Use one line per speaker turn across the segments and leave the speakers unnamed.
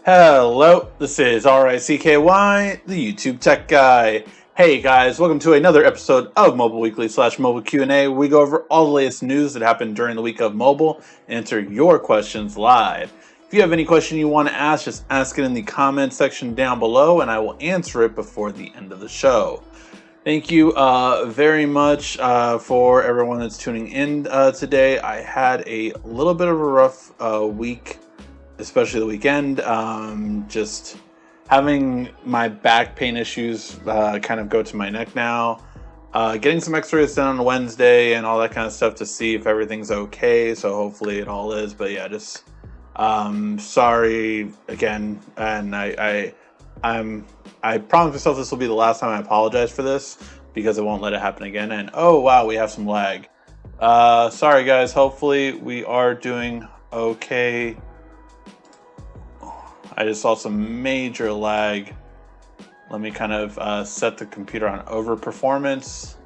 Hello, this is RICKY, the YouTube Tech Guy. Hey guys, welcome to another episode of Mobile Weekly / Mobile Q&A. We go over all the latest news that happened during the week of mobile and answer your questions live. If you have any question you want to ask, just ask it in the comments section down below and I will answer it before the end of the show. Thank you very much for everyone that's tuning in today. I had a little bit of a rough week, especially the weekend. Just having my back pain issues kind of go to my neck now. Getting some x-rays done on Wednesday and all that kind of stuff to see if everything's okay. So hopefully it all is. But yeah, just sorry again. And I promise myself this will be the last time I apologize for this because I won't let it happen again. And oh wow, we have some lag. Sorry guys, hopefully we are doing okay. I just saw some major lag. Let me kind of set the computer on over performance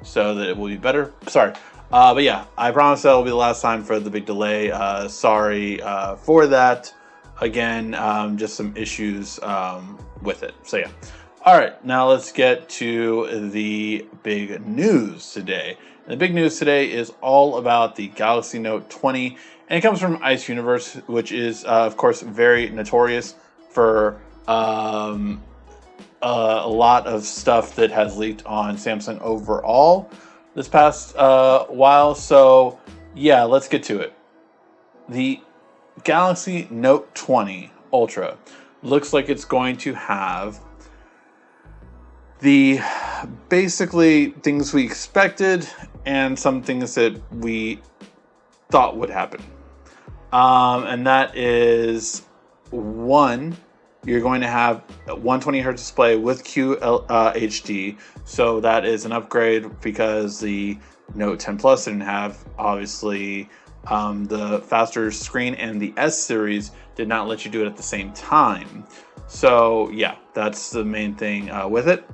so that it will be better. Sorry. But yeah, I promise that will be the last time for the big delay. Sorry for that. Again, just some issues with it. So yeah. All right, now let's get to the big news today. And the big news today is all about the Galaxy Note 20. And it comes from Ice Universe, which is, of course, very notorious for a lot of stuff that has leaked on Samsung overall this past while. So yeah, let's get to it. The Galaxy Note 20 Ultra looks like it's going to have the basically things we expected and some things that we thought would happen. And that is one, you're going to have a 120 hertz display with QHD. So that is an upgrade because the Note 10 Plus didn't have, obviously, the faster screen, and the S series did not let you do it at the same time. So yeah, that's the main thing with it.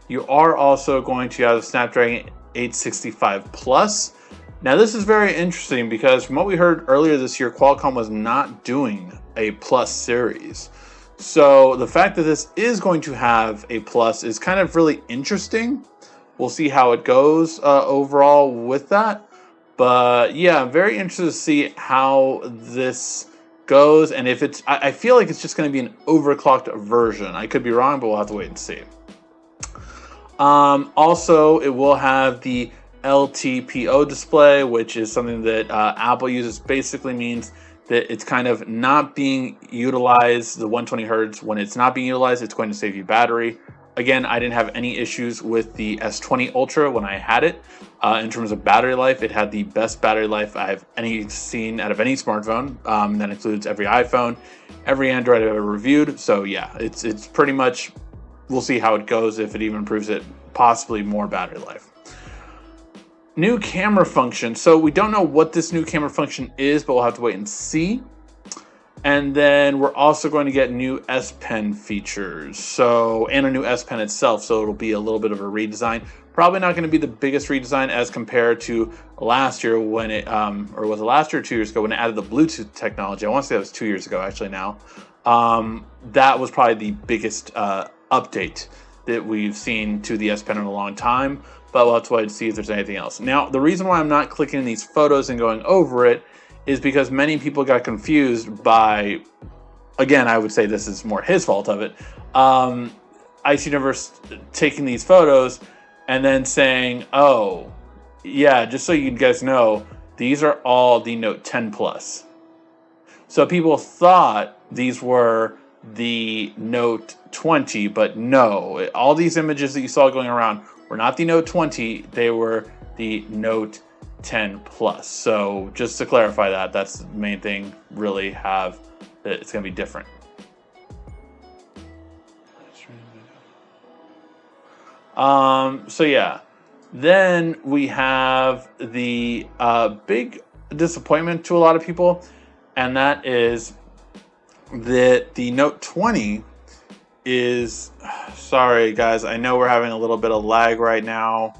You are also going to have Snapdragon 865 Plus. Now this is very interesting because from what we heard earlier this year, Qualcomm was not doing a Plus series. So the fact that this is going to have a Plus is kind of really interesting. We'll see how it goes overall with that. But yeah, I'm very interested to see how this goes. And if it's, I feel like it's just going to be an overclocked version. I could be wrong, but we'll have to wait and see. Also, it will have the LTPO display, which is something that Apple uses. Basically means that it's kind of not being utilized, the 120 hertz. When it's not being utilized, it's going to save you battery. Again, I didn't have any issues with the S20 Ultra when I had it. In terms of battery life, it had the best battery life I've seen out of any smartphone. That includes every iPhone, every Android I've ever reviewed. So yeah, it's pretty much, we'll see how it goes, if it even improves it, possibly more battery life. New camera function. So we don't know what this new camera function is, but we'll have to wait and see. And then we're also going to get new S Pen features. So, and a new S Pen itself. So it'll be a little bit of a redesign. Probably not going to be the biggest redesign as compared to last year when it, or was it last year or 2 years ago when it added the Bluetooth technology? I want to say that was 2 years ago actually now. That was probably the biggest update that we've seen to the S Pen in a long time. But we'll have to wait and see if there's anything else. Now, the reason why I'm not clicking these photos and going over it is because many people got confused by, again, I would say this is more his fault of it, Ice Universe taking these photos and then saying, oh, yeah, just so you guys know, these are all the Note 10 Plus. So people thought these were the Note 20, but no, all these images that you saw going around were not the Note 20, they were the Note 10 Plus. So just to clarify that, that's the main thing, really have that it's going to be different. So yeah, then we have the big disappointment to a lot of people, and that is that the Note 20 is, sorry guys, I know we're having a little bit of lag right now.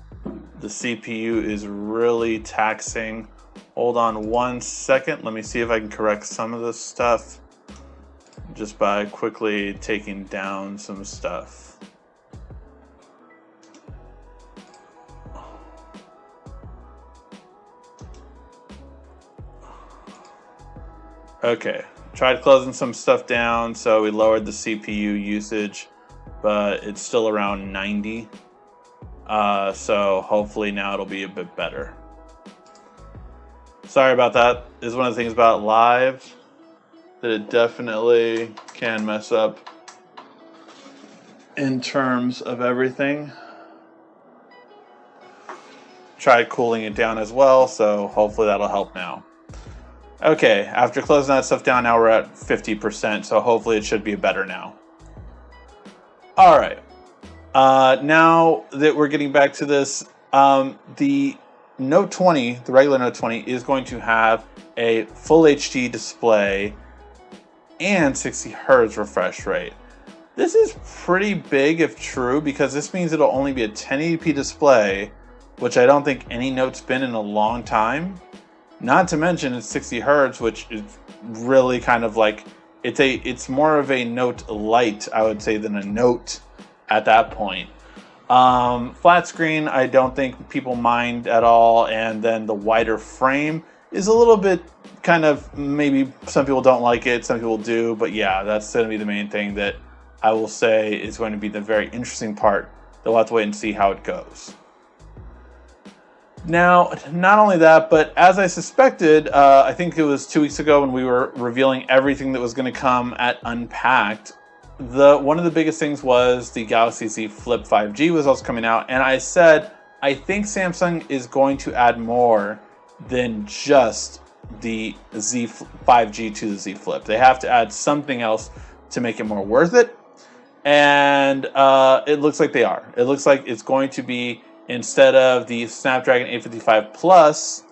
The CPU is really taxing. Hold on one second. Let me see if I can correct some of this stuff. just by quickly taking down some stuff. Okay, tried closing some stuff down, so we lowered the CPU usage, but it's still around 90. So hopefully now it'll be a bit better. Sorry about that. This is one of the things about live, that it definitely can mess up in terms of everything. Tried cooling it down as well, so hopefully that'll help now. Okay, after closing that stuff down, now we're at 50%, so hopefully it should be better now. All right, now that we're getting back to this, the Note 20, the regular Note 20, is going to have a full HD display and 60 Hz refresh rate. This is pretty big if true, because this means it'll only be a 1080p display, which I don't think any Note's been in a long time. Not to mention it's 60 Hz, which is really kind of like, it's more of a Note Lite, I would say, than a Note at that point. Flat screen, I don't think people mind at all, and then the wider frame is a little bit kind of, maybe some people don't like it, some people do, but yeah, that's going to be the main thing that I will say is going to be the very interesting part. They'll have to wait and see how it goes. Now, not only that, but as I suspected, I think it was 2 weeks ago when we were revealing everything that was going to come at Unpacked, one of the biggest things was the Galaxy Z Flip 5G was also coming out, and I said, I think Samsung is going to add more than just the Z 5G to the Z Flip. They have to add something else to make it more worth it, and it looks like they are. It looks like it's going to be, instead of the Snapdragon 855 Plus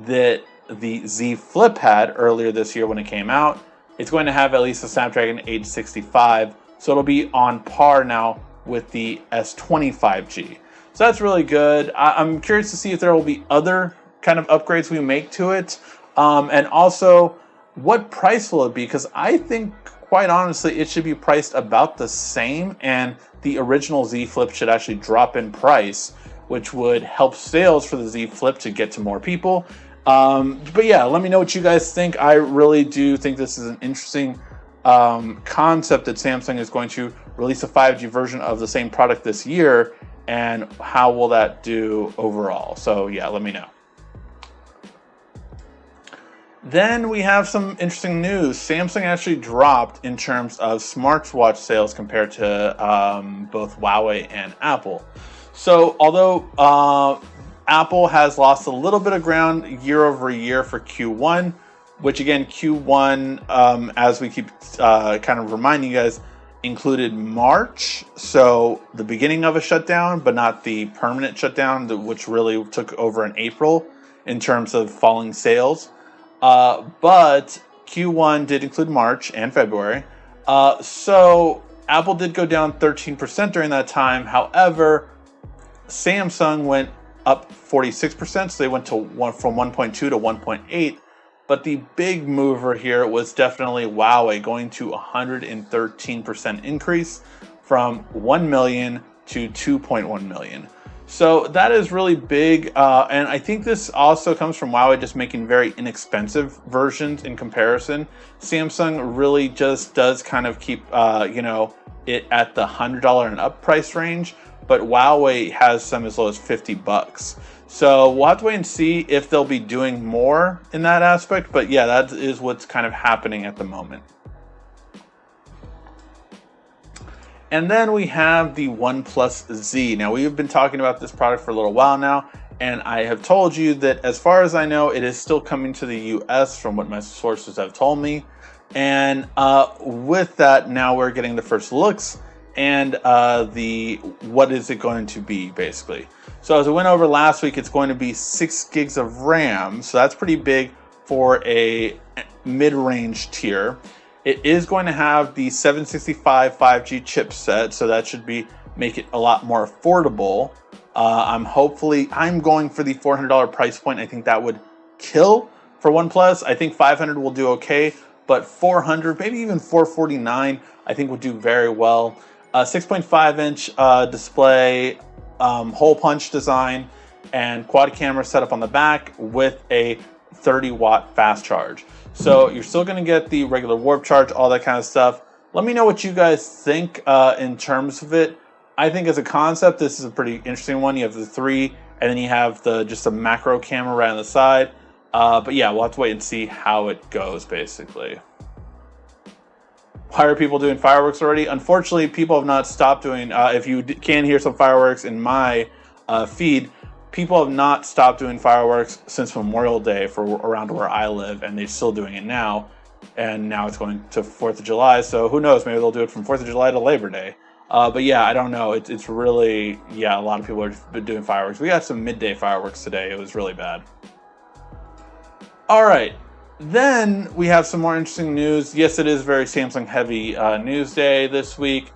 that the Z Flip had earlier this year when it came out, it's going to have at least a Snapdragon 865, so it'll be on par now with the S20 5G. So that's really good. I'm curious to see if there will be other kind of upgrades we make to it, and also what price will it be, because I think, quite honestly, it should be priced about the same, and the original Z Flip should actually drop in price, which would help sales for the Z Flip to get to more people. But yeah, let me know what you guys think. I really do think this is an interesting concept that Samsung is going to release a 5G version of the same product this year, and how will that do overall? So yeah, let me know. Then we have some interesting news. Samsung actually dropped in terms of smartwatch sales compared to both Huawei and Apple. So although Apple has lost a little bit of ground year over year for Q1, which again, Q1, as we keep kind of reminding you guys, included March, so the beginning of a shutdown, but not the permanent shutdown, which really took over in April in terms of falling sales. But Q1 did include March and February. So Apple did go down 13% during that time. However, Samsung went up 46%, so they went to from 1.2 to 1.8. But the big mover here was definitely Huawei, going to 113% increase from 1 million to 2.1 million. So that is really big, and I think this also comes from Huawei just making very inexpensive versions in comparison. Samsung really just does kind of keep, it at the $100 and up price range, but Huawei has some as low as $50. So we'll have to wait and see if they'll be doing more in that aspect. But yeah, that is what's kind of happening at the moment. And then we have the OnePlus Z. Now, we have been talking about this product for a little while now, and I have told you that as far as I know, it is still coming to the US from what my sources have told me. And with that, now we're getting the first looks and what is it going to be, basically. So as I went over last week, it's going to be 6 gigs of RAM. So that's pretty big for a mid-range tier. It is going to have the 765 5G chipset, so that should make it a lot more affordable. I'm going for the $400 price point. I think that would kill for OnePlus. I think $500 will do okay, but 400, maybe even 449, I think would do very well. 6.5-inch display, hole punch design, and quad camera setup on the back with a 30-watt fast charge. So you're still going to get the regular warp charge, all that kind of stuff. Let me know what you guys think in terms of it. I think as a concept, this is a pretty interesting one. You have the 3, and then you have just a macro camera right on the side. But yeah, we'll have to wait and see how it goes, basically. Why are people doing fireworks already? Unfortunately, people have not stopped doing, if you can hear some fireworks in my feed, people have not stopped doing fireworks since Memorial Day for around where I live, and they're still doing it now. And now it's going to 4th of July, so who knows, maybe they'll do it from 4th of July to Labor Day. But yeah, I don't know. It's really, yeah, a lot of people have been doing fireworks. We got some midday fireworks today. It was really bad. All right. Then we have some more interesting news. Yes, it is very Samsung heavy news day this week,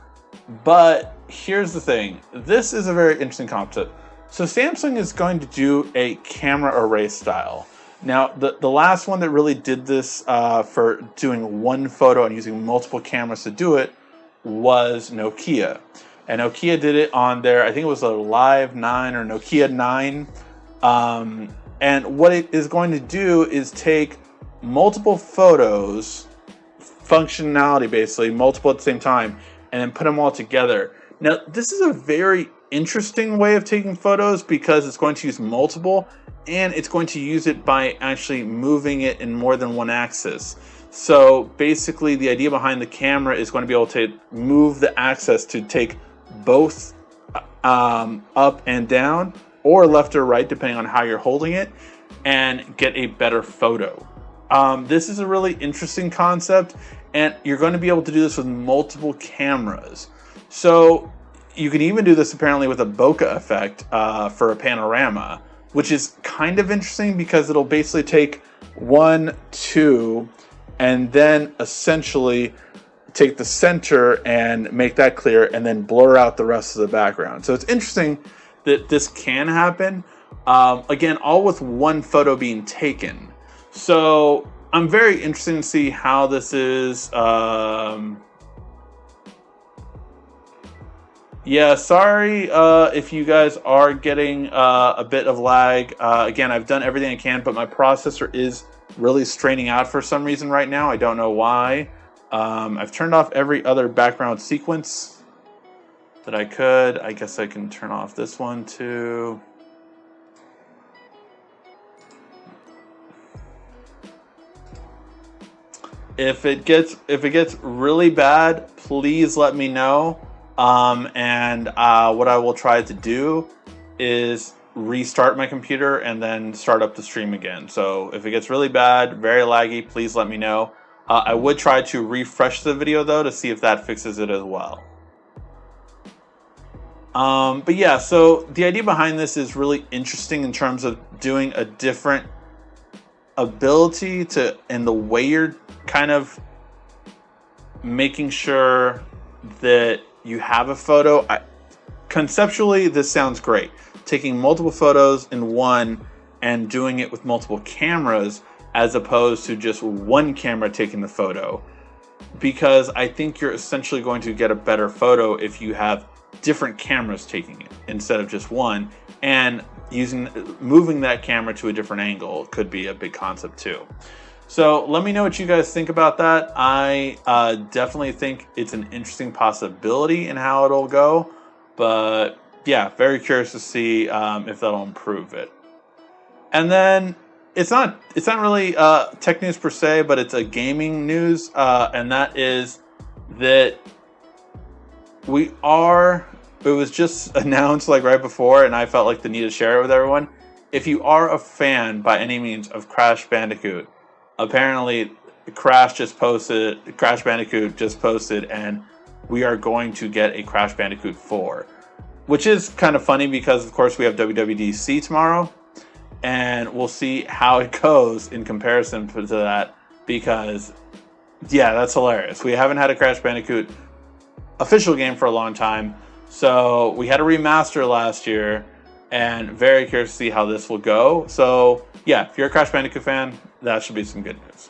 but here's the thing. This is a very interesting concept. So Samsung is going to do a camera array style. Now, the last one that really did this for doing one photo and using multiple cameras to do it was Nokia. And Nokia did it on their, I think it was a Live 9 or Nokia 9. And what it is going to do is take multiple photos, functionality basically, multiple at the same time, and then put them all together. Now, this is a very interesting way of taking photos because it's going to use multiple, and it's going to use it by actually moving it in more than one axis. So basically, the idea behind the camera is going to be able to move the axis to take both up and down, or left or right, depending on how you're holding it, and get a better photo. This is a really interesting concept, and you're going to be able to do this with multiple cameras. So you can even do this apparently with a bokeh effect for a panorama, which is kind of interesting because it'll basically take 1, 2, and then essentially take the center and make that clear and then blur out the rest of the background. So it's interesting that this can happen. Again, all with one photo being taken. So I'm very interested to see how this is. Yeah, sorry if you guys are getting a bit of lag. Again, I've done everything I can, but my processor is really straining out for some reason right now. I don't know why. I've turned off every other background sequence that I could. I guess I can turn off this one too. If it gets really bad, please let me know. And what I will try to do is restart my computer and then start up the stream again. So if it gets really bad, very laggy, please let me know. I would try to refresh the video though to see if that fixes it as well. But yeah, so the idea behind this is really interesting in terms of doing a different ability to, and the way you're kind of making sure that you have a photo. Conceptually, this sounds great. Taking multiple photos in one and doing it with multiple cameras as opposed to just one camera taking the photo. Because I think you're essentially going to get a better photo if you have different cameras taking it instead of just one. And moving that camera to a different angle could be a big concept too. So let me know what you guys think about that. I definitely think it's an interesting possibility in how it'll go. But yeah, very curious to see if that'll improve it. And then it's not really tech news per se, but it's a gaming news, and that is that it was just announced like right before, and I felt like the need to share it with everyone. If you are a fan by any means of Crash Bandicoot, apparently Crash Bandicoot just posted, and we are going to get a Crash Bandicoot 4. Which is kind of funny because, of course, we have WWDC tomorrow. And we'll see how it goes in comparison to that. Because, yeah, that's hilarious. We haven't had a Crash Bandicoot official game for a long time. So we had a remaster last year. And very curious to see how this will go. So, yeah, if you're a Crash Bandicoot fan, that should be some good news.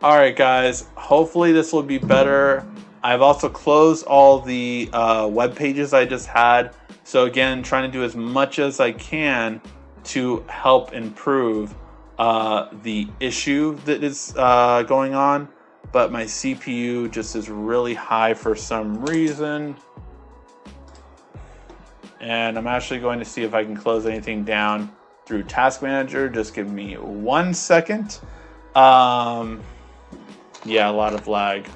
All right, guys. Hopefully this will be better. I've also closed all the web pages I just had. So again, trying to do as much as I can to help improve the issue that is going on. But my CPU just is really high for some reason. And I'm actually going to see if I can close anything down through Task Manager. Just give me 1 second. Yeah, a lot of lag.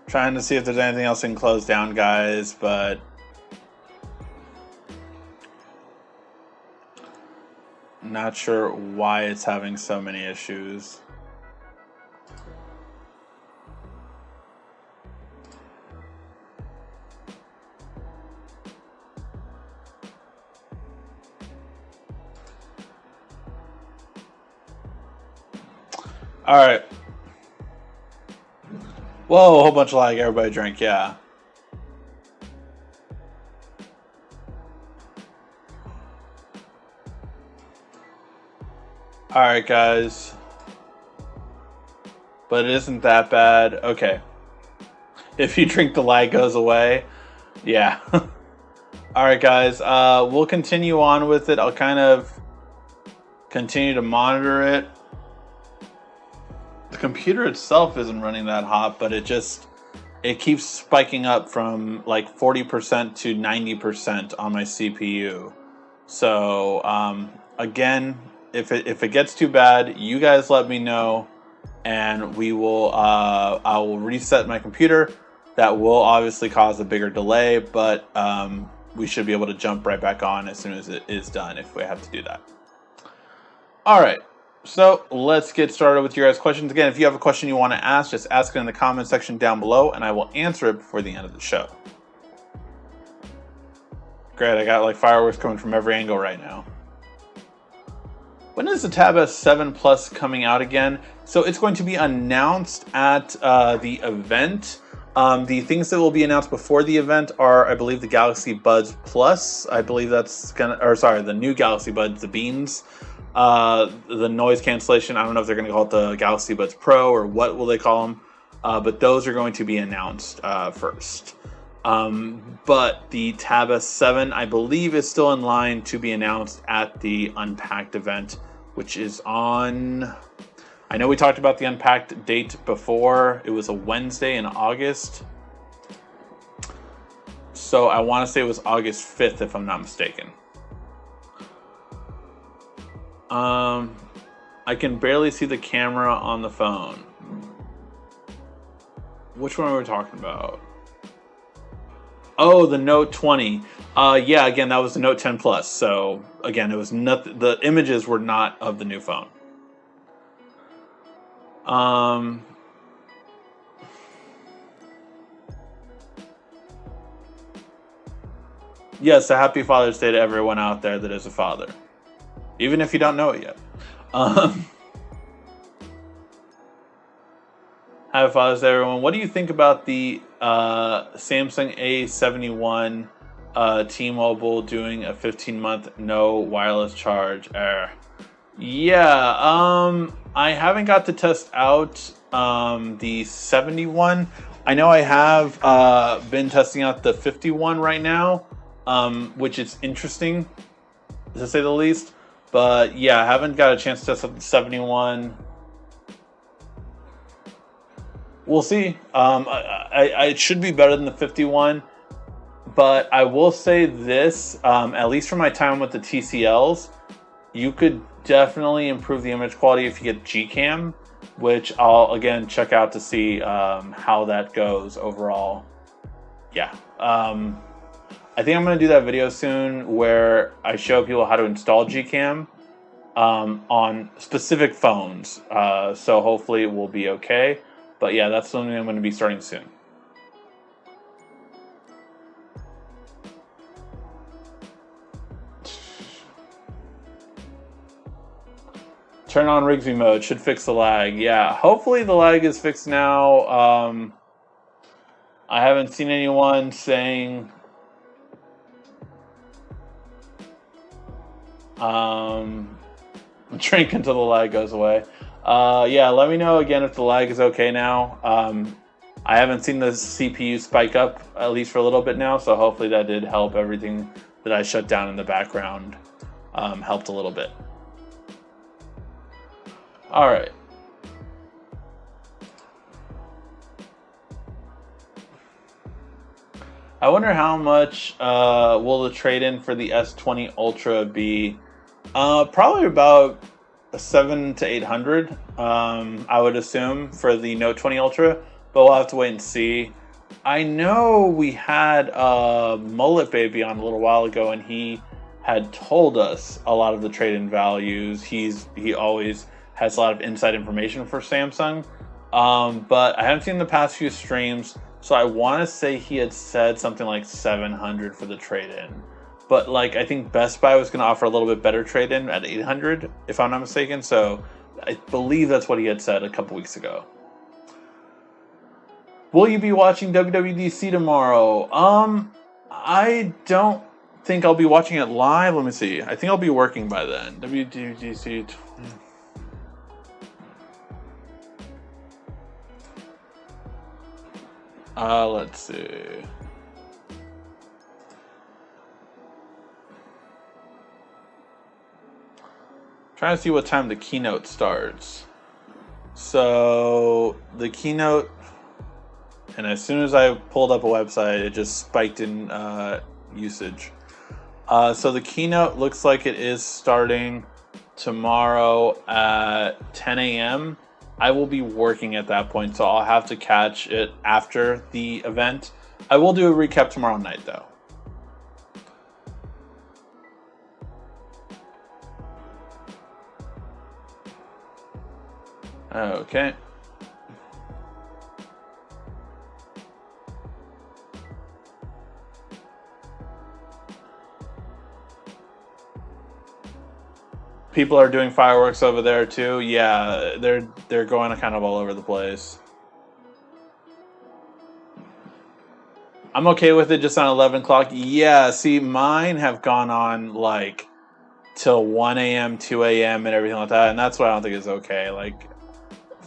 Trying to see if there's anything else I can close down, guys, but not sure why it's having so many issues. All right. Whoa, a whole bunch of lag. Everybody drink, yeah. All right, guys. But it isn't that bad. Okay. If you drink, the lag goes away. Yeah. All right, guys. We'll continue on with it. I'll kind of continue to monitor it. The computer itself isn't running that hot, but it keeps spiking up from like 40% to 90% on my CPU. So again, if it gets too bad, you guys let me know, and we will I will reset my computer. That will obviously cause a bigger delay, but we should be able to jump right back on as soon as it is done if we have to do that. All right. So let's get started with your guys' questions. Again, if you have a question you want to ask, just ask it in the comment section down below, and I will answer it before the end of the show. Great, I got like fireworks coming from every angle right now. When is the Tab S7 Plus coming out again? So it's going to be announced at the event. The things that will be announced before the event are, I believe, the Galaxy Buds Plus. I believe that's the new Galaxy Buds, the Beans. The noise cancellation, I don't know if they're going to call it the Galaxy Buds Pro or what will they call them, but those are going to be announced first. But the Tab S7, I believe, is still in line to be announced at the Unpacked event, which is on... I know we talked about the Unpacked date before. It was a Wednesday in August. So I want to say it was August 5th, if I'm not mistaken. I can barely see the camera on the phone. Which one are we talking about? Oh, the Note 20. Yeah, again, that was the Note 10 Plus. So again, it was nothing. The images were not of the new phone. Yes, a happy Father's Day to everyone out there that is a father. Even if you don't know it yet. Happy Father's Day, everyone. What do you think about the Samsung A71 T-Mobile doing a 15-month no wireless charge? Yeah, I haven't got to test out the 71. I know I have been testing out the 51 right now, which is interesting, to say the least. But yeah, I haven't got a chance to test out the 71. We'll see. It should be better than the 51. But I will say this, at least from my time with the TCLs, you could definitely improve the image quality if you get Gcam, which I'll, again, check out to see how that goes overall. Yeah. I think I'm going to do that video soon where I show people how to install Gcam on specific phones. So hopefully it will be okay. But yeah, that's something I'm going to be starting soon. Turn on Rigsby mode. Should fix the lag. Yeah, hopefully the lag is fixed now. I haven't seen anyone saying... drink until the lag goes away. Yeah, let me know again if the lag is okay now. I haven't seen the CPU spike up, at least for a little bit now, so hopefully that did help. Everything that I shut down in the background helped a little bit. All right. I wonder how much will the trade-in for the S20 Ultra be? Probably about 700 to 800, I would assume, for the Note 20 Ultra, but we'll have to wait and see. I know we had Mullet Baby on a little while ago, and he had told us a lot of the trade-in values. He always has a lot of inside information for Samsung, but I haven't seen the past few streams, so I want to say he had said something like 700 for the trade-in. But like, I think Best Buy was going to offer a little bit better trade-in at 800, if I'm not mistaken. So I believe that's what he had said a couple weeks ago. Will you be watching WWDC tomorrow? I don't think I'll be watching it live. Let me see. I think I'll be working by then. WWDC. Let's see. Trying to see what time the keynote starts. So the keynote, and as soon as I pulled up a website, it just spiked in usage. So the keynote looks like it is starting tomorrow at 10 a.m. I will be working at that point, so I'll have to catch it after the event. I will do a recap tomorrow night, though. Okay. People are doing fireworks over there too. Yeah, they're going kind of all over the place. I'm okay with it just on 11 o'clock. Yeah, see, mine have gone on like till 1 a.m., 2 a.m. and everything like that, and that's why I don't think it's okay. Like,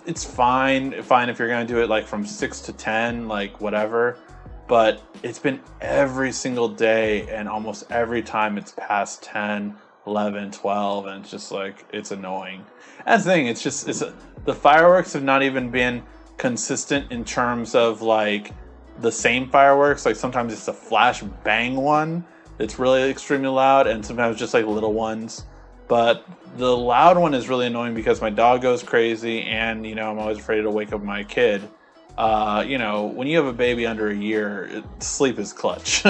it's fine if you're gonna do it like from 6 to 10, like whatever. But it's been every single day, and almost every time it's past 10, 11, 12, and it's just like, it's annoying. That's the thing, the fireworks have not even been consistent in terms of like the same fireworks. Like sometimes it's a flash bang one that's really extremely loud, and sometimes just like little ones. But the loud one is really annoying because my dog goes crazy, and you know, I'm always afraid to wake up my kid. You know, when you have a baby under a year, sleep is clutch.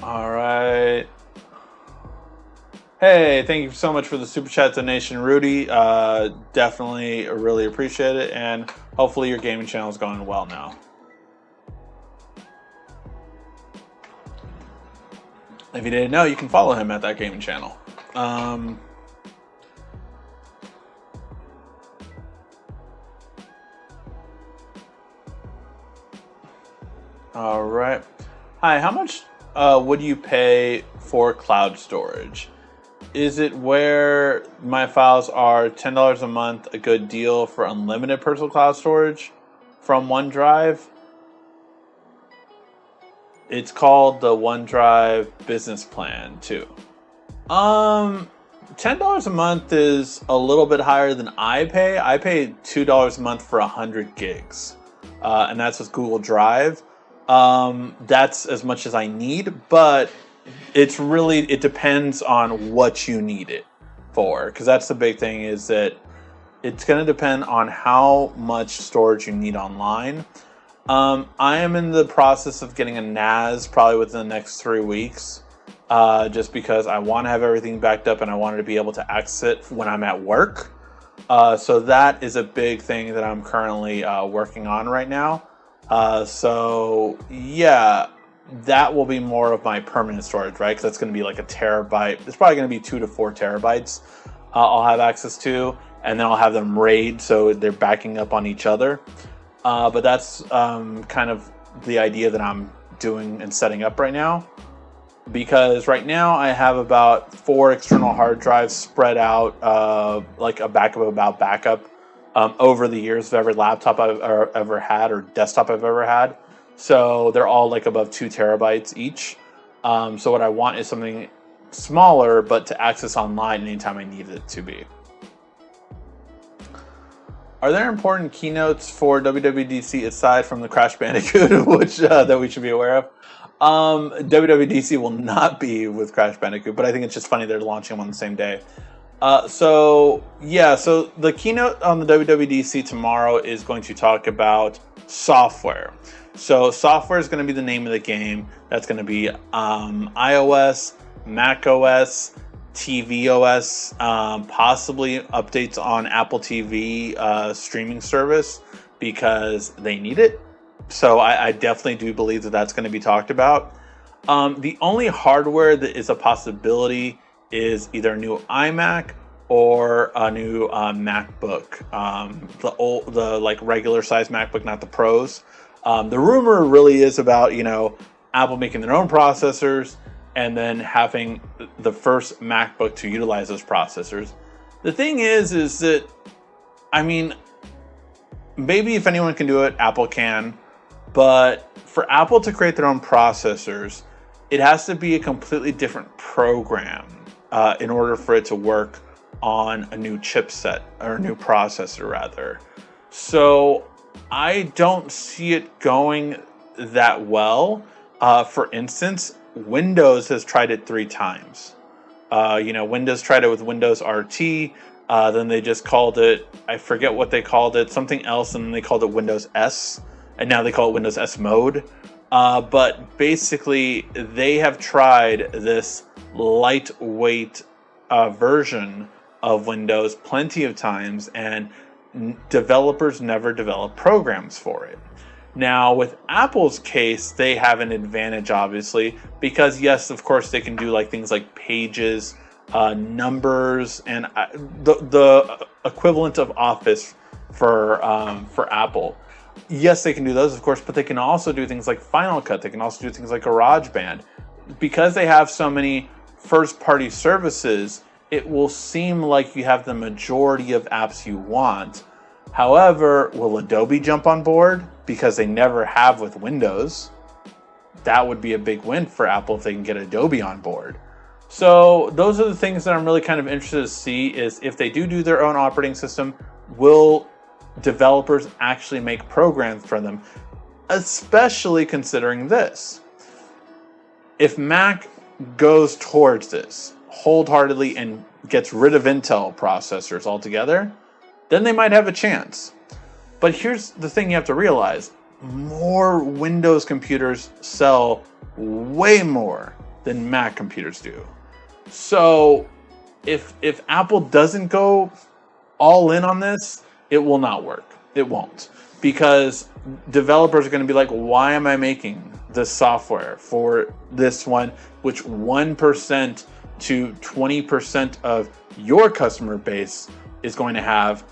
All right. Hey, thank you so much for the super chat donation, Rudy. Definitely really appreciate it, and hopefully your gaming channel is going well now. If you didn't know, you can follow him at that gaming channel. All right. Hi, how much would you pay for cloud storage? Is it where my files are $10 a month, a good deal for unlimited personal cloud storage from OneDrive? It's called the OneDrive Business Plan too. $10 a month is a little bit higher than I pay. I pay $2 a month for 100 gigs, and that's with Google Drive. That's as much as I need, but it depends on what you need it for, because that's the big thing, is that it's going to depend on how much storage you need online. I am in the process of getting a NAS probably within the next 3 weeks, just because I want to have everything backed up and I wanted to be able to exit when I'm at work. So that is a big thing that I'm currently working on right now. So yeah, that will be more of my permanent storage, right? Because that's going to be like a terabyte. It's probably going to be 2 to 4 terabytes. I'll have access to, and then I'll have them RAID, so they're backing up on each other. But that's kind of the idea that I'm doing and setting up right now. Because right now I have about 4 external hard drives spread out, like a backup over the years of every laptop I've ever had or desktop I've ever had. So they're all like above 2 terabytes each. So what I want is something smaller, but to access online anytime I need it to be. Are there important keynotes for WWDC aside from the Crash Bandicoot, which that we should be aware of? WWDC will not be with Crash Bandicoot, but I think it's just funny they're launching them on the same day. So the keynote on the WWDC tomorrow is going to talk about software. So software is going to be the name of the game. That's going to be iOS, macOS, tvOS, possibly updates on Apple TV streaming service because they need it. So I definitely do believe that that's going to be talked about. The only hardware that is a possibility is either a new iMac or a new MacBook. The like regular size MacBook, not the Pros. The rumor really is about, Apple making their own processors and then having the first MacBook to utilize those processors. The thing is that, I mean, maybe if anyone can do it, Apple can. But for Apple to create their own processors, it has to be a completely different program in order for it to work on a new chipset, or a new processor rather. So I don't see it going that well. For instance, Windows has tried it 3 times. Windows tried it with Windows RT. Then they just called it, I forget what they called it, something else, and then they called it Windows S. And now they call it Windows S Mode. But basically, they have tried this lightweight version of Windows plenty of times, and developers never develop programs for it. Now, with Apple's case, they have an advantage, obviously, because yes, of course, they can do like things like pages, numbers, and the equivalent of Office for Apple. Yes, they can do those, of course, but they can also do things like Final Cut. They can also do things like GarageBand. Because they have so many first-party services, it will seem like you have the majority of apps you want. However, will Adobe jump on board? Because they never have with Windows. That would be a big win for Apple if they can get Adobe on board. So those are the things that I'm really kind of interested to see, is if they do their own operating system, will developers actually make programs for them, especially considering this. If Mac goes towards this wholeheartedly and gets rid of Intel processors altogether, then they might have a chance. But here's the thing you have to realize. More Windows computers sell way more than Mac computers do. So if Apple doesn't go all in on this, it will not work. It won't. Because developers are going to be like, why am I making this software for this one, which 1% to 20% of your customer base is going to have,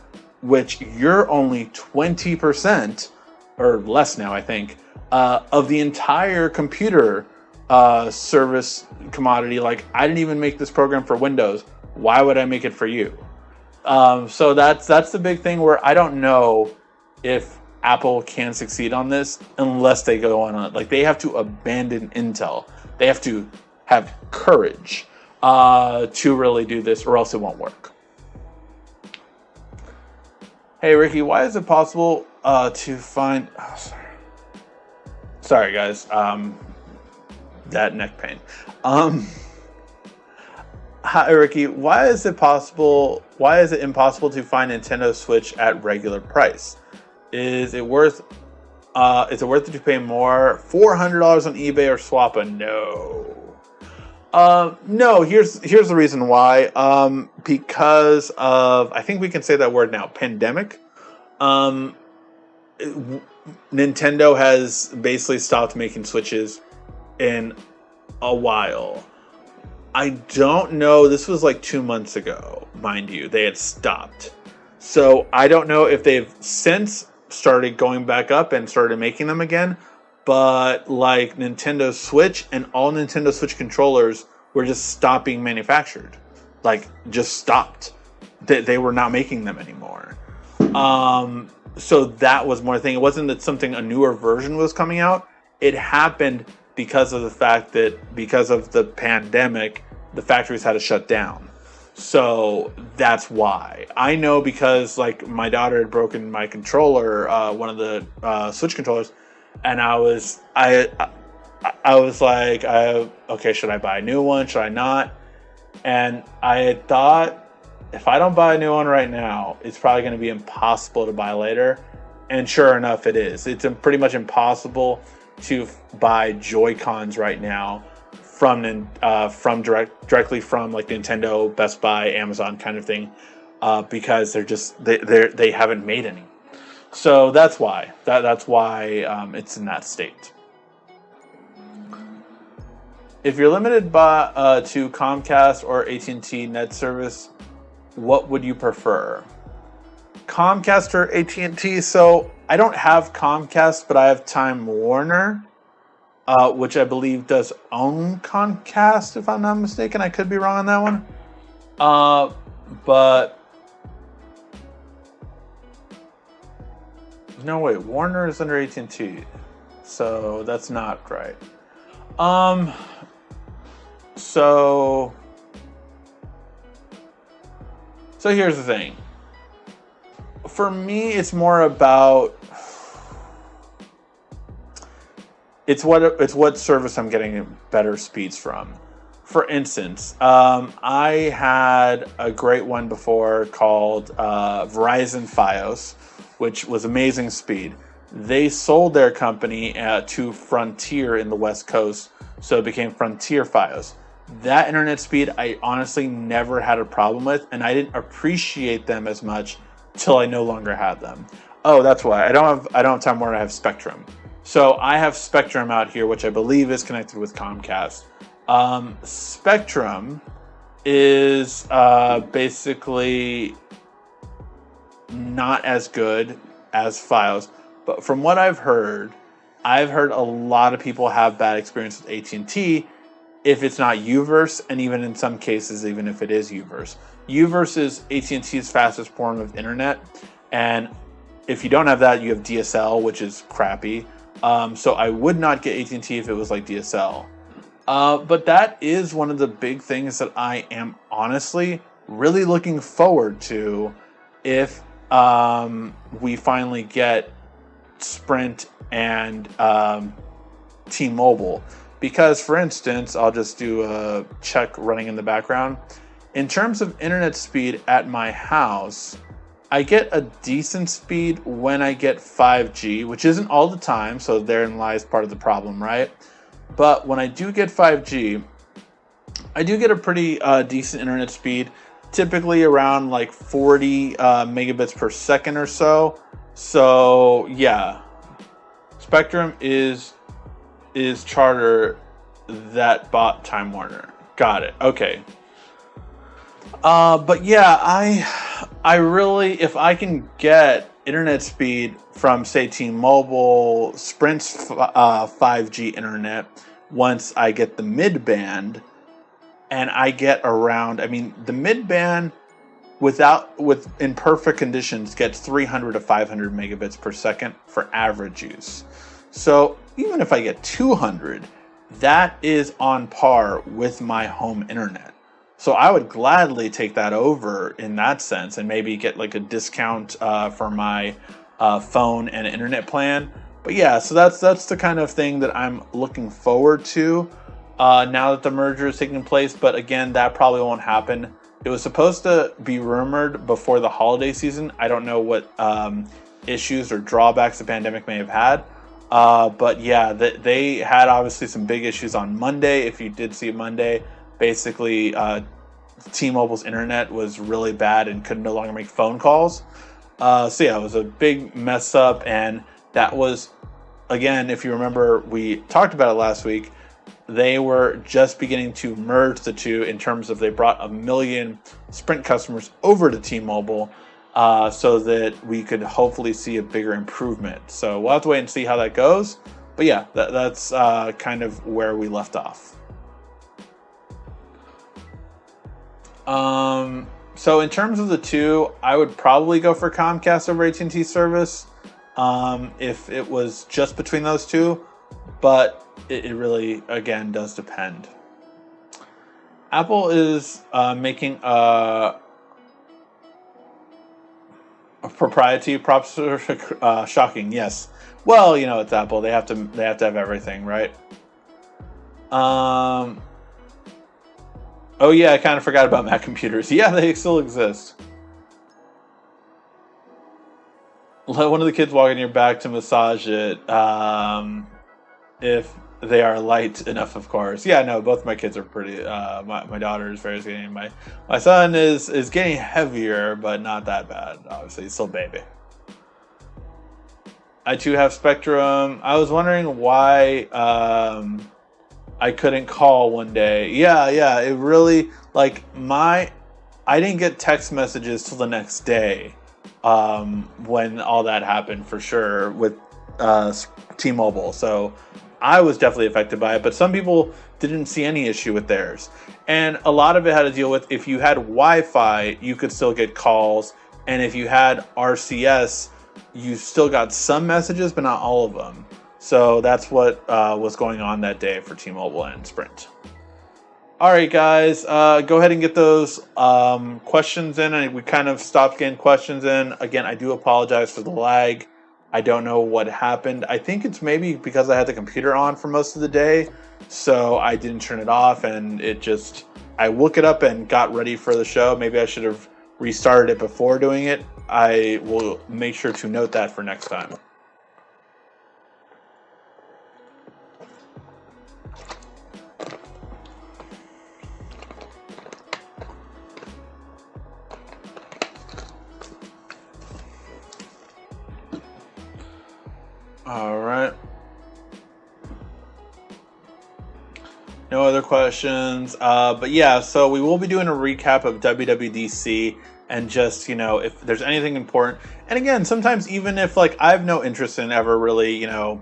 which you're only 20%, or less now, I think, of the entire computer service commodity. Like, I didn't even make this program for Windows. Why would I make it for you? So that's the big thing where I don't know if Apple can succeed on this unless they go on it. Like, they have to abandon Intel. They have to have courage to really do this, or else it won't work. Hey Ricky, why is it possible to find? Oh, sorry guys, that neck pain. Hi Ricky, why is it impossible to find Nintendo Switch at regular price? Is it worth it to pay more? $400 on eBay or Swappa? No. Here's the reason why. Because of, I think we can say that word now, pandemic. Nintendo has basically stopped making Switches in a while. I don't know. This was like 2 months ago, mind you. They had stopped. So I don't know if they've since started going back up and started making them again. But like Nintendo Switch and all Nintendo Switch controllers were just stopping manufactured. Like just stopped. They were not making them anymore. So that was more thing. It wasn't that a newer version was coming out. It happened because of the fact that because of the pandemic, the factories had to shut down. So that's why. I know because like my daughter had broken my controller, one of the Switch controllers, and I was like, okay, should I buy a new one? Should I not? And I had thought, if I don't buy a new one right now, it's probably going to be impossible to buy later. And sure enough, it is. It's pretty much impossible to buy Joy-Cons right now directly from like Nintendo, Best Buy, Amazon kind of thing, because they haven't made any. So that's why it's in that state. If you're limited to Comcast or AT&T net service, what would you prefer? Comcast or AT&T? So I don't have Comcast, but I have Time Warner, which I believe does own Comcast, if I'm not mistaken. I could be wrong on that one. But no, wait, Warner is under AT&T, so that's not right. So here's the thing. For me, it's more about it's what service I'm getting better speeds from. For instance, I had a great one before called Verizon Fios, which was amazing speed. They sold their company to Frontier in the West Coast, so it became Frontier Fios. That internet speed I honestly never had a problem with, and I didn't appreciate them as much till I no longer had them. Oh, that's why I don't have Time Warner. I have Spectrum. So I have Spectrum out here, which I believe is connected with Comcast. Spectrum is basically not as good as Fios, but from what I've heard a lot of people have bad experience with AT&T if it's not Uverse, and even in some cases, even if it is Uverse. Uverse is AT&T's fastest form of internet, and if you don't have that, you have DSL, which is crappy. So I would not get AT&T if it was like DSL. But that is one of the big things that I am honestly really looking forward to if we finally get Sprint and T-Mobile. Because, for instance, I'll just do a check running in the background. In terms of internet speed at my house, I get a decent speed when I get 5G, which isn't all the time, so therein lies part of the problem, right? But when I do get 5G, I do get a pretty decent internet speed, typically around like 40 megabits per second or so. So, yeah. Spectrum is Charter that bought Time Warner. Got it. Okay. But yeah, I really, if I can get internet speed from, say, T-Mobile, Sprint's 5G internet, once I get the mid-band, and I get around, I mean, the mid-band in perfect conditions gets 300 to 500 megabits per second for average use. So even if I get 200, that is on par with my home internet. So I would gladly take that over in that sense and maybe get like a discount for my phone and internet plan. But yeah, so that's the kind of thing that I'm looking forward to now that the merger is taking place. But again, that probably won't happen. It was supposed to be rumored before the holiday season. I don't know what issues or drawbacks the pandemic may have had. But yeah, they had obviously some big issues on Monday. If you did see Monday, basically T-Mobile's internet was really bad and could no longer make phone calls. So yeah, it was a big mess up, and that was, again, if you remember, we talked about it last week. They were just beginning to merge the two in terms of they brought 1 million Sprint customers over to T-Mobile so that we could hopefully see a bigger improvement. So we'll have to wait and see how that goes. But yeah, that's kind of where we left off. So in terms of the two, I would probably go for Comcast over AT&T service if it was just between those two. But it really, again, does depend. Apple is making a proprietary proposition. Shocking, yes. Well, you know, it's Apple. They have to have everything, right? Oh yeah, I kind of forgot about Mac computers. Yeah, they still exist. Let one of the kids walk in your back to massage it. If they are light enough, of course. Yeah, no, both my kids are pretty. My daughter is very skinny. My son is getting heavier, but not that bad. Obviously, he's still a baby. I too have Spectrum. I was wondering why I couldn't call one day. Yeah. It really, like, I didn't get text messages till the next day when all that happened, for sure, with T-Mobile. So I was definitely affected by it, but some people didn't see any issue with theirs. And a lot of it had to deal with, if you had Wi-Fi, you could still get calls. And if you had RCS, you still got some messages, but not all of them. So that's what was going on that day for T-Mobile and Sprint. All right, guys, go ahead and get those questions in. We kind of stopped getting questions in. Again, I do apologize for the lag. I don't know what happened. I think it's maybe because I had the computer on for most of the day, so I didn't turn it off, and I woke it up and got ready for the show. Maybe I should have restarted it before doing it. I will make sure to note that for next time. All right. No other questions. But yeah, so we will be doing a recap of WWDC and just, if there's anything important. And again, sometimes even if I have no interest in ever really, a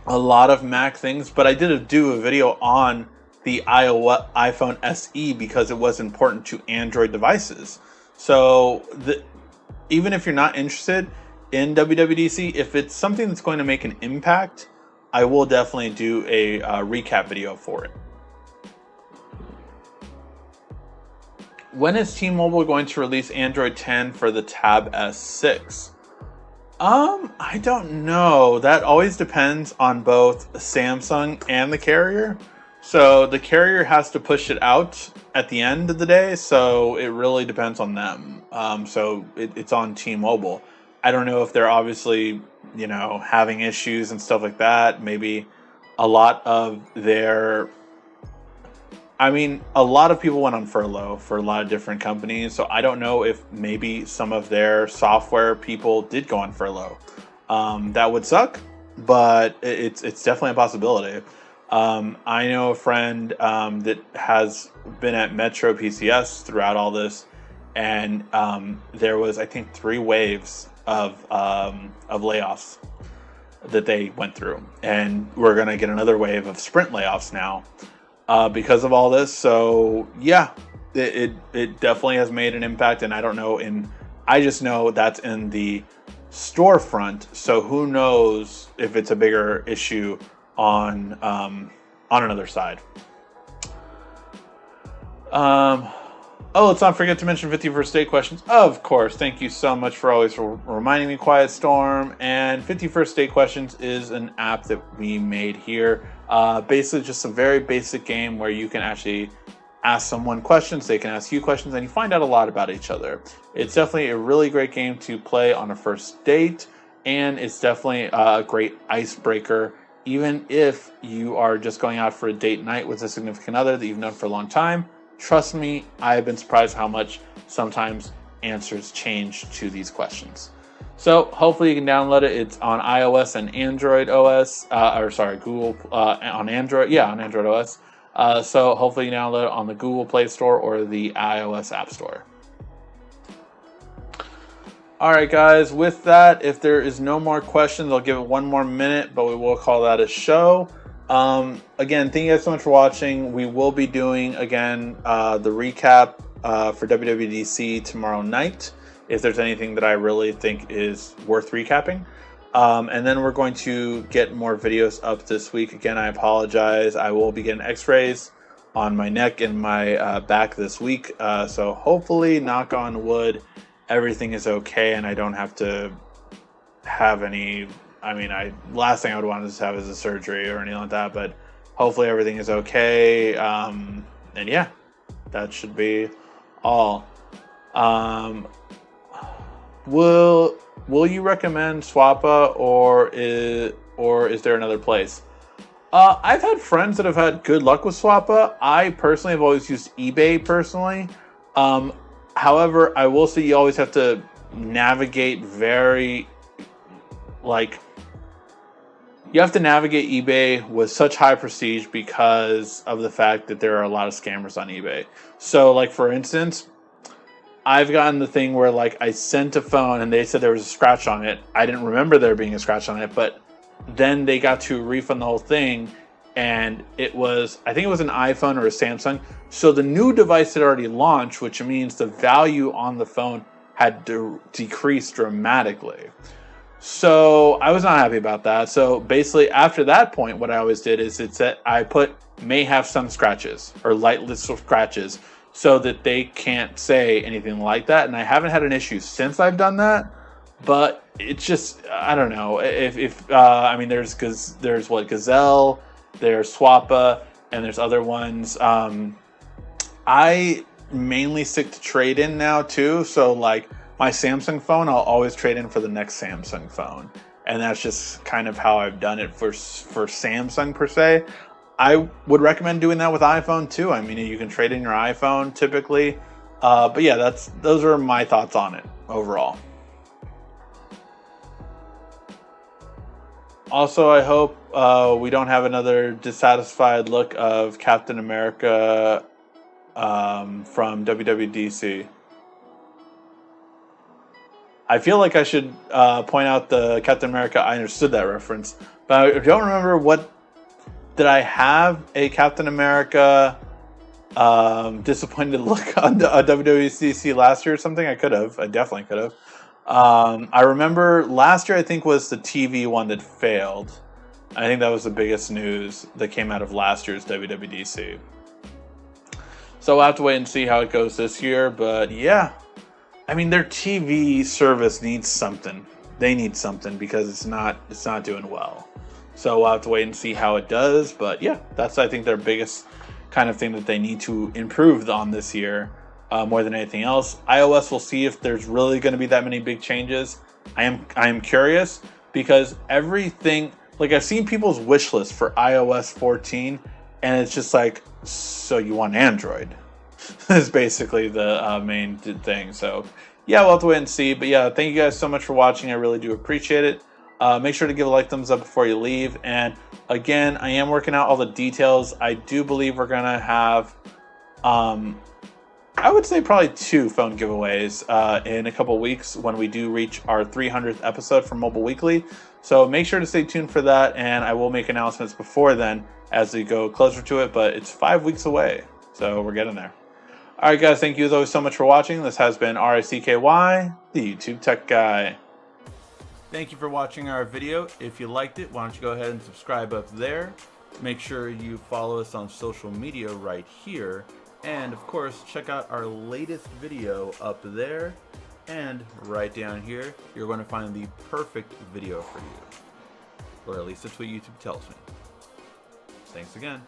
lot of Mac things, but I did do a video on the iPhone SE because it was important to Android devices. So even if you're not interested in WWDC, if it's something that's going to make an impact, I will definitely do a recap video for it. When is T-Mobile going to release Android 10 for the Tab S6? I don't know. That always depends on both Samsung and the carrier. So the carrier has to push it out at the end of the day, so it really depends on them. So it's on T-Mobile. I don't know if they're obviously, having issues and stuff like that. Maybe a lot of a lot of people went on furlough for a lot of different companies. So I don't know if maybe some of their software people did go on furlough. That would suck, but it's definitely a possibility. I know a friend that has been at Metro PCS throughout all this, and there was, I think, 3 waves of layoffs that they went through, and we're gonna get another wave of Sprint layoffs now because of all this. So yeah, it definitely has made an impact, and I don't know. I just know that's in the storefront. So who knows if it's a bigger issue on another side. Oh, let's not forget to mention 51st Date questions. Of course, thank you so much for always reminding me, Quiet Storm. And 51st Date questions is an app that we made here. Basically, just a very basic game where you can actually ask someone questions, they can ask you questions, and you find out a lot about each other. It's definitely a really great game to play on a first date, and it's definitely a great icebreaker. Even if you are just going out for a date night with a significant other that you've known for a long time, trust me, I have been surprised how much sometimes answers change to these questions. So hopefully you can download it. It's on iOS and Android OS, or sorry, Google on Android. Yeah, on Android OS. So hopefully you can download it on the Google Play Store or the iOS App Store. All right, guys. With that, if there is no more questions, I'll give it one more minute, but we will call that a show. Again, thank you guys so much for watching. We will be doing again the recap for WWDC tomorrow night, if there's anything that I really think is worth recapping. And then we're going to get more videos up this week. Again, I apologize. I will be getting x-rays on my neck and my back this week. So hopefully, knock on wood, everything is okay and I don't have to have any... I mean, last thing I would want to have is a surgery or anything like that, but hopefully everything is okay. And yeah, that should be all. Will you recommend Swappa or is there another place? I've had friends that have had good luck with Swappa. I personally have always used eBay personally. However, I will say you always have to navigate you have to navigate eBay with such high prestige because of the fact that there are a lot of scammers on eBay. So, like, for instance, I've gotten the thing where, like, I sent a phone and they said there was a scratch on it. I didn't remember there being a scratch on it, but then they got to refund the whole thing, and it was, I think it was an iPhone or a Samsung. So the new device had already launched, which means the value on the phone had decreased dramatically. So I was not happy about that. So basically, after that point, what I always did is I put may have some scratches or light list of scratches so that they can't say anything like that. And I haven't had an issue since I've done that. But it's just, I don't know. I mean, there's what, Gazelle, there's Swappa, and there's other ones. I mainly stick to trade-in now too. So like, my Samsung phone, I'll always trade in for the next Samsung phone. And that's just kind of how I've done it for Samsung per se. I would recommend doing that with iPhone too. I mean, you can trade in your iPhone typically. But yeah, those are my thoughts on it overall. Also, I hope we don't have another dissatisfied look of Captain America from WWDC. I feel like I should point out the Captain America. I understood that reference, but I don't remember did I have a Captain America disappointed look on the WWDC last year or something? I could have. I definitely could have. I remember last year, I think, was the TV one that failed. I think that was the biggest news that came out of last year's WWDC. So we'll have to wait and see how it goes this year, but yeah. I mean, their TV service needs something. They need something because it's not doing well. So we'll have to wait and see how it does. But yeah, that's, I think, their biggest kind of thing that they need to improve on this year more than anything else. iOS, we'll see if there's really going to be that many big changes. I am curious because everything, like, I've seen people's wish list for iOS 14, and it's just like, so you want Android? Is basically the main thing. So yeah, we'll have to wait and see. But yeah, thank you guys so much for watching. I really do appreciate it. Make sure to give a thumbs up before you leave. And again, I am working out all the details. I do believe we're gonna have I would say probably 2 phone giveaways in a couple weeks when we do reach our 300th episode for Mobile Weekly. So make sure to stay tuned for that, and I will make announcements before then as we go closer to it, but it's 5 weeks away, so we're getting there. All right, guys, thank you as always so much for watching. This has been RICKY, the YouTube Tech Guy. Thank you for watching our video. If you liked it, why don't you go ahead and subscribe up there. Make sure you follow us on social media right here. And, of course, check out our latest video up there. And right down here, you're going to find the perfect video for you. Or at least that's what YouTube tells me. Thanks again.